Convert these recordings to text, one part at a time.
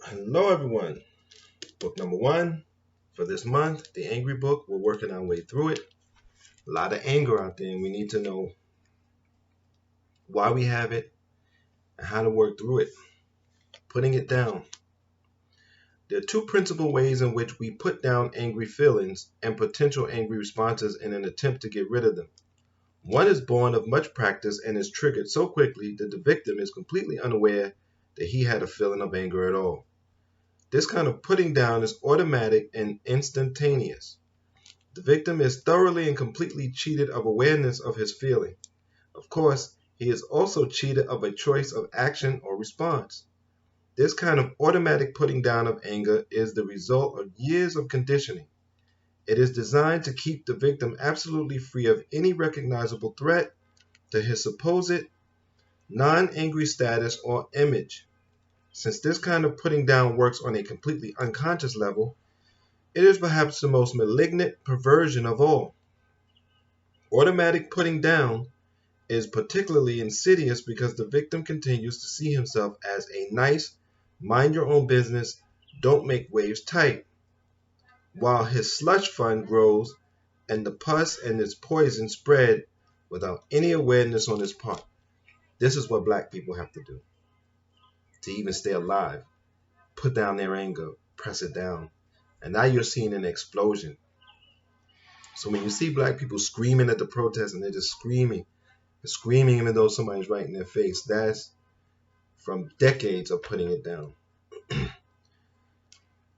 Hello, everyone. Book number one for this month, the Angry Book. We're working our way through it. A lot of anger out there, and we need to know why we have it and how to work through it. Putting it down. There are two principal ways in which we put down angry feelings and potential angry responses in an attempt to get rid of them. One is born of much practice and is triggered so quickly that the victim is completely unaware that he had a feeling of anger at all. This kind of putting down is automatic and instantaneous. The victim is thoroughly and completely cheated of awareness of his feeling. Of course, he is also cheated of a choice of action or response. This kind of automatic putting down of anger is the result of years of conditioning. It is designed to keep the victim absolutely free of any recognizable threat to his supposed non-angry status or image. Since this kind of putting down works on a completely unconscious level, it is perhaps the most malignant perversion of all. Automatic putting down is particularly insidious because the victim continues to see himself as a nice, mind your own business, don't make waves type, while his slush fund grows and the pus and its poison spread without any awareness on his part. This is what black people have to do to even stay alive. Put down their anger, press it down. And now you're seeing an explosion. So when you see black people screaming at the protest and they're just screaming even though somebody's right in their face, that's from decades of putting it down.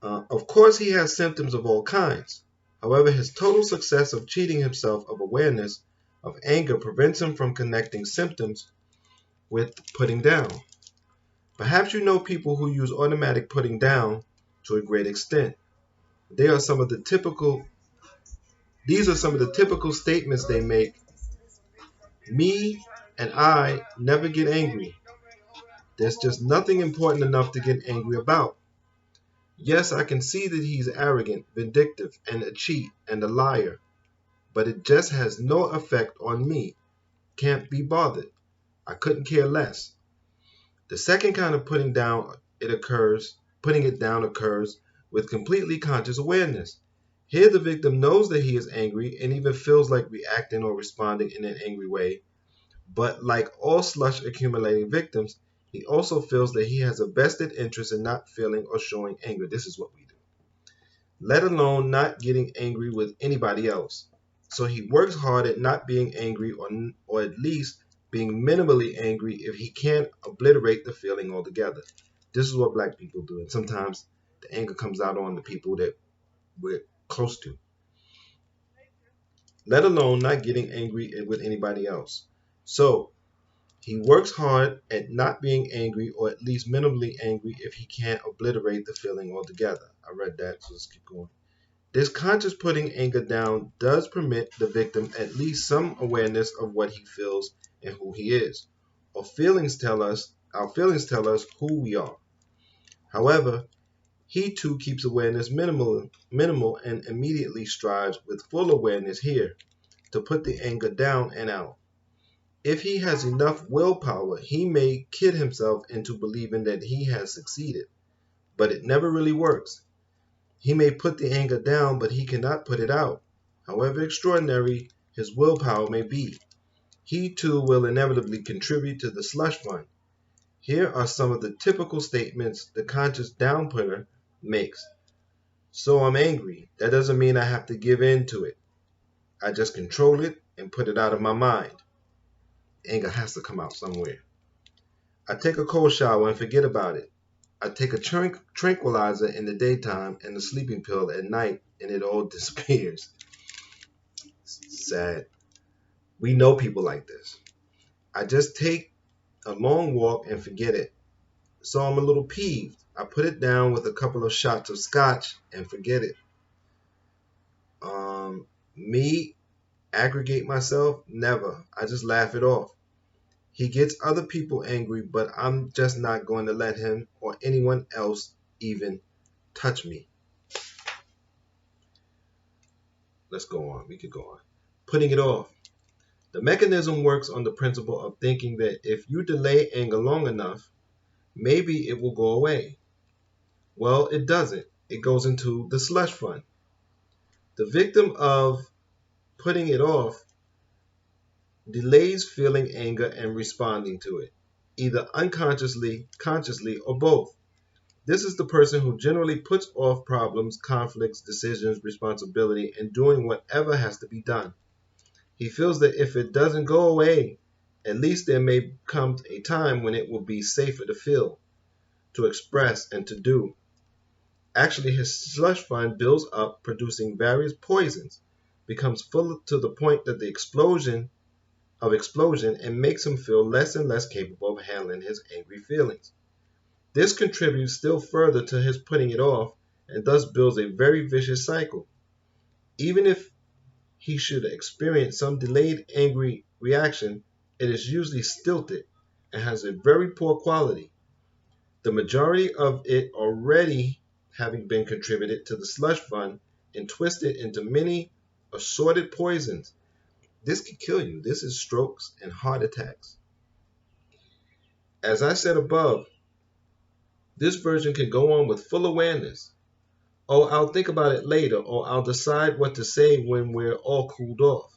Of course, he has symptoms of all kinds. However, his total success of cheating himself of awareness of anger prevents him from connecting symptoms with putting down. Perhaps you know people who use automatic putting down to a great extent. These are some of the typical statements they make. Me and I never get angry. There's just nothing important enough to get angry about. Yes, I can see that he's arrogant, vindictive, and a cheat and a liar, but it just has no effect on me. Can't be bothered. I couldn't care less. The second kind of putting it down occurs with completely conscious awareness. Here the victim knows that he is angry and even feels like reacting or responding in an angry way. But like all slush accumulating victims, he also feels that he has a vested interest in not feeling or showing anger. This is what we do. Let alone not getting angry with anybody else. So he works hard at not being angry or at least being minimally angry if he can't obliterate the feeling altogether. This is what black people do. And sometimes the anger comes out on the people that we're close to. Let alone not getting angry with anybody else. So he works hard at not being angry or at least minimally angry if he can't obliterate the feeling altogether. I read that, so let's keep going. This conscious putting anger down does permit the victim at least some awareness of what he feels and who he is. Our feelings tell us who we are. However, he too keeps awareness minimal and immediately strives with full awareness here to put the anger down and out. If he has enough willpower, he may kid himself into believing that he has succeeded, but it never really works. He may put the anger down, but he cannot put it out. However extraordinary his willpower may be, he too will inevitably contribute to the slush fund. Here are some of the typical statements the conscious downputter makes. So I'm angry. That doesn't mean I have to give in to it. I just control it and put it out of my mind. Anger has to come out somewhere. I take a cold shower and forget about it. I take a tranquilizer in the daytime and a sleeping pill at night, and it all disappears. Sad. We know people like this. I just take a long walk and forget it. So I'm a little peeved. I put it down with a couple of shots of scotch and forget it. Me, aggregate myself? Never. I just laugh it off. He gets other people angry, but I'm just not going to let him or anyone else even touch me. Let's go on. We could go on. Putting it off. The mechanism works on the principle of thinking that if you delay anger long enough, maybe it will go away. Well, it doesn't. It goes into the slush fund. The victim of putting it off delays feeling anger and responding to it, either unconsciously, consciously, or both. This is the person who generally puts off problems, conflicts, decisions, responsibility, and doing whatever has to be done. He feels that if it doesn't go away, at least there may come a time when it will be safer to feel, to express, and to do. Actually, his slush fund builds up, producing various poisons, becomes full to the point that the explosion and makes him feel less and less capable of handling his angry feelings. This contributes still further to his putting it off and thus builds a very vicious cycle. Even if he should experience some delayed angry reaction, it is usually stilted and has a very poor quality, the majority of it already having been contributed to the slush fund and twisted into many assorted poisons. This could kill you. This is strokes and heart attacks. As I said above, this version can go on with full awareness. Oh, I'll think about it later, or I'll decide what to say when we're all cooled off.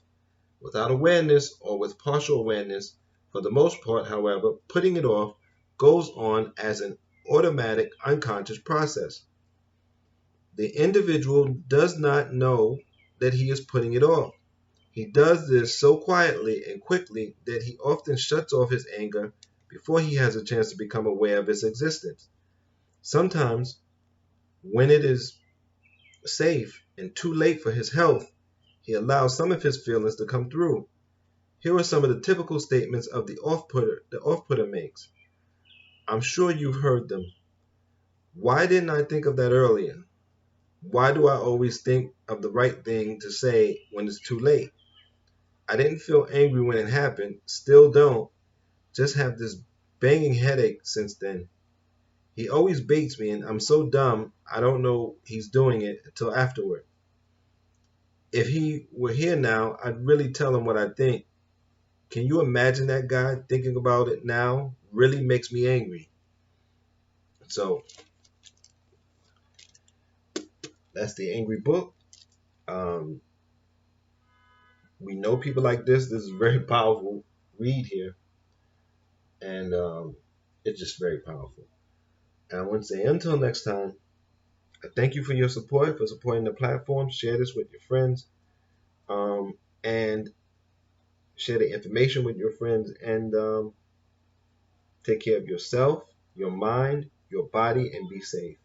Without awareness or with partial awareness, for the most part, however, putting it off goes on as an automatic unconscious process. The individual does not know that he is putting it off. He does this so quietly and quickly that he often shuts off his anger before he has a chance to become aware of its existence. Sometimes, when it is safe and too late for his health, he allows some of his feelings to come through. Here are some of the typical statements of the off-putter makes. I'm sure you've heard them. Why didn't I think of that earlier? Why do I always think of the right thing to say when it's too late? I didn't feel angry when it happened, still don't, just have this banging headache since then. He always baits me and I'm so dumb I don't know he's doing it until afterward. If he were here now, I'd really tell him what I think. Can you imagine that guy thinking about it now? Really makes me angry. So that's the angry book. Um, we know people like this. This is a very powerful read here. And it's just very powerful. And I want to say until next time, I thank you for your support, for supporting the platform. Share this with your friends, and share the information with your friends, and take care of yourself, your mind, your body, and be safe.